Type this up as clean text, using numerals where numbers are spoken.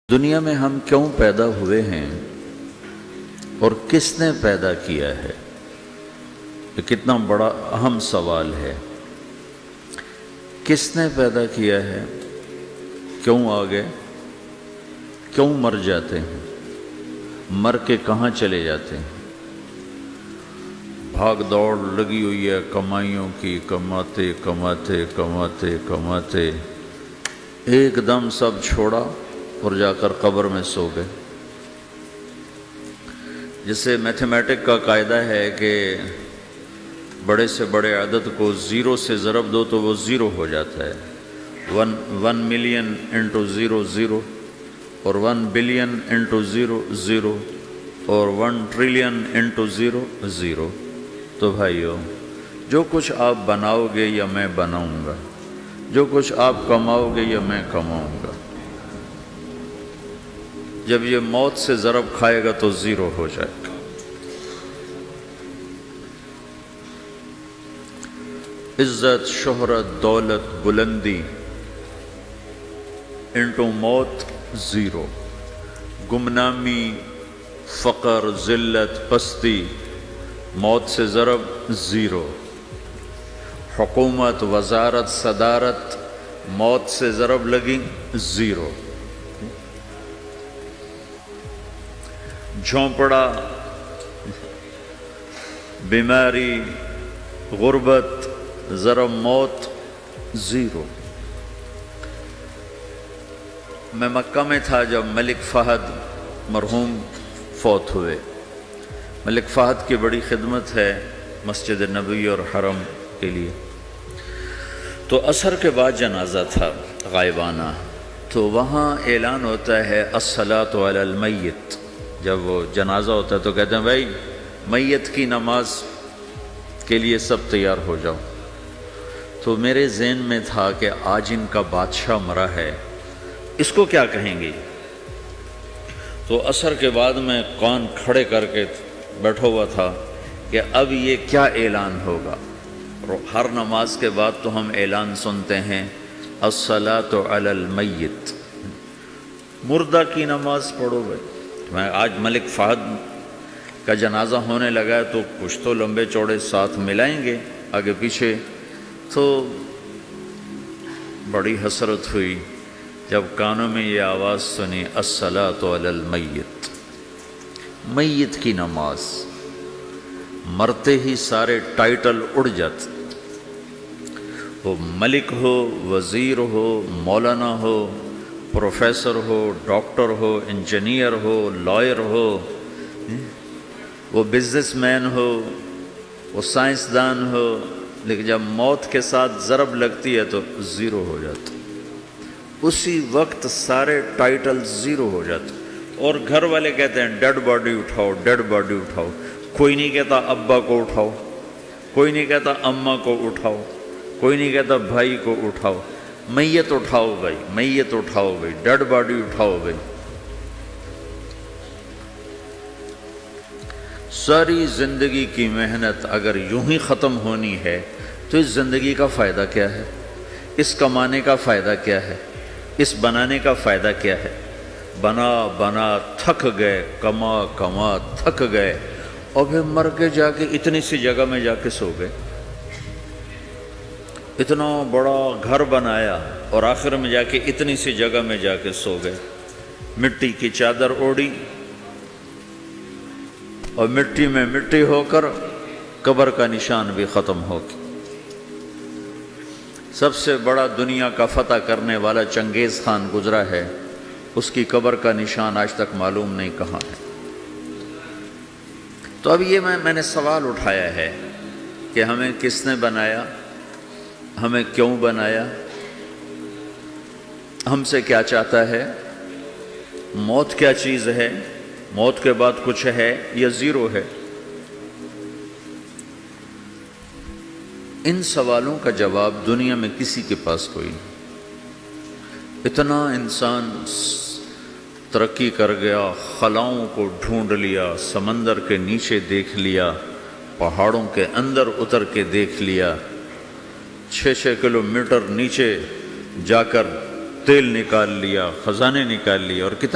دنیا میں ہم کیوں پیدا ہوئے ہیں اور کس نے پیدا کیا ہے؟ یہ کتنا بڑا اہم سوال ہے۔ کس نے پیدا کیا ہے؟ کیوں آ گئے؟ کیوں مر جاتے ہیں؟ مر کے کہاں چلے جاتے ہیں؟ بھاگ دوڑ لگی ہوئی ہے کمائیوں کی، کماتے کماتے کماتے کماتے ایک دم سب چھوڑا اور جا کر قبر میں سو گئے۔ جسے میتھمیٹک کا قاعدہ ہے کہ بڑے سے بڑے عدد کو زیرو سے ضرب دو تو وہ زیرو ہو جاتا ہے۔ 1 ملین انٹو زیرو زیرو، اور 1 بلین انٹو زیرو زیرو، اور 1 ٹریلین انٹو زیرو زیرو۔ تو بھائیو، جو کچھ آپ بناؤ گے یا میں بناؤں گا، جو کچھ آپ کماؤ گے یا میں کماؤں گا، جب یہ موت سے ضرب کھائے گا تو زیرو ہو جائے گا۔ عزت، شہرت، دولت، بلندی انٹو موت زیرو، گمنامی، فقر، ذلت، پستی موت سے ضرب زیرو، حکومت، وزارت، صدارت موت سے ضرب لگی زیرو، جھونپڑا، بیماری، غربت ضرب موت زیرو۔ میں مکہ میں تھا جب ملک فہد مرحوم فوت ہوئے۔ ملک فہد کی بڑی خدمت ہے مسجد نبوی اور حرم کے لیے۔ تو عصر کے بعد جنازہ تھا غائبانہ، تو وہاں اعلان ہوتا ہے الصلاۃ علی المیت۔ جب وہ جنازہ ہوتا ہے تو کہتے ہیں بھائی میت کی نماز کے لیے سب تیار ہو جاؤ۔ تو میرے ذہن میں تھا کہ آج ان کا بادشاہ مرا ہے، اس کو کیا کہیں گے؟ تو عصر کے بعد میں کان کھڑے کر کے بیٹھا ہوا تھا کہ اب یہ کیا اعلان ہوگا۔ ہر نماز کے بعد تو ہم اعلان سنتے ہیں الصلاۃ علی المیت، مردہ کی نماز پڑھو بھائی۔ میں آج ملک فہد کا جنازہ ہونے لگا ہے تو کچھ تو لمبے چوڑے ساتھ ملائیں گے آگے پیچھے۔ تو بڑی حسرت ہوئی جب کانوں میں یہ آواز سنی الصلاۃ علی المیت، میت کی نماز۔ مرتے ہی سارے ٹائٹل اڑ جاتے، وہ ملک ہو، وزیر ہو، مولانا ہو، پروفیسر ہو، ڈاکٹر ہو، انجینئر ہو، لائر ہو، وہ بزنس مین ہو، وہ سائنسدان ہو، لیکن جب موت کے ساتھ ضرب لگتی ہے تو زیرو ہو جاتا، اسی وقت سارے ٹائٹل زیرو ہو جاتے۔ اور گھر والے کہتے ہیں ڈیڈ باڈی اٹھاؤ، ڈیڈ باڈی اٹھاؤ۔ کوئی نہیں کہتا ابا کو اٹھاؤ، کوئی نہیں کہتا اماں کو اٹھاؤ، کوئی نہیں کہتا بھائی کو اٹھاؤ۔ میت اٹھاؤ بھائی، میت اٹھاؤ بھائی، ڈیڈ باڈی اٹھاؤ بھائی۔ ساری زندگی کی محنت اگر یوں ہی ختم ہونی ہے تو اس زندگی کا فائدہ کیا ہے؟ اس کمانے کا فائدہ کیا ہے؟ اس بنانے کا فائدہ کیا ہے؟ بنا بنا تھک گئے، کما کما تھک گئے، اور پھر مر کے جا کے اتنی سی جگہ میں جا کے سو گئے۔ اتنا بڑا گھر بنایا اور آخر میں جا کے اتنی سی جگہ میں جا کے سو گئے۔ مٹی کی چادر اوڑھی اور مٹی میں مٹی ہو کر قبر کا نشان بھی ختم ہو گیا۔ سب سے بڑا دنیا کا فتح کرنے والا چنگیز خان گزرا ہے، اس کی قبر کا نشان آج تک معلوم نہیں کہاں ہے۔ تو اب یہ میں نے سوال اٹھایا ہے کہ ہمیں کس نے بنایا، ہمیں کیوں بنایا، ہم سے کیا چاہتا ہے، موت کیا چیز ہے، موت کے بعد کچھ ہے یا زیرو ہے؟ ان سوالوں کا جواب دنیا میں کسی کے پاس کوئی نہیں۔ اتنا انسان ترقی کر گیا، خلاؤں کو ڈھونڈ لیا، سمندر کے نیچے دیکھ لیا، پہاڑوں کے اندر اتر کے دیکھ لیا، 6 کلومیٹر نیچے جا کر تیل نکال لیا، خزانے نکال لیے، اور کتنا